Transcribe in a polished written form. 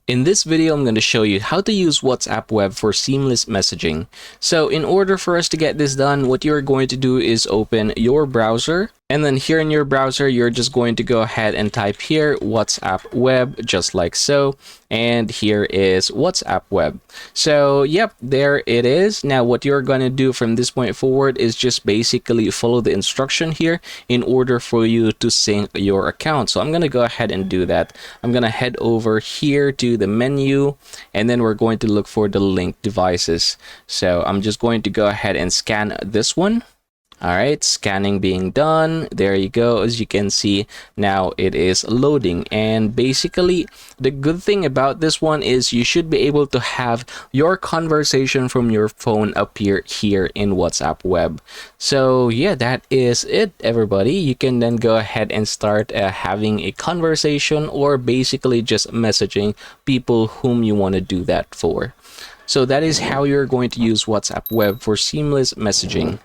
In this video, I'm going to show you how to use WhatsApp Web for seamless messaging. So in order for us to get this done, what you're going to do is open your browser. And then here in your browser, you're just going to go ahead and type here WhatsApp Web, just like so. And here is WhatsApp Web. So yep, there it is. Now what you're going to do from this point forward is just basically follow the instruction here in order for you to sync your account. So I'm going to go ahead and do that. I'm going to head over here to the menu, and then we're going to look for the linked devices. So I'm just going to go ahead and scan this one. All right, scanning being done. There you go. As you can see, now it is loading. And basically, the good thing about this one is you should be able to have your conversation from your phone appear here in WhatsApp Web. So yeah, that is it, everybody. You can then go ahead and start having a conversation, or basically just messaging people whom you want to do that for. So that is how you're going to use WhatsApp Web for seamless messaging.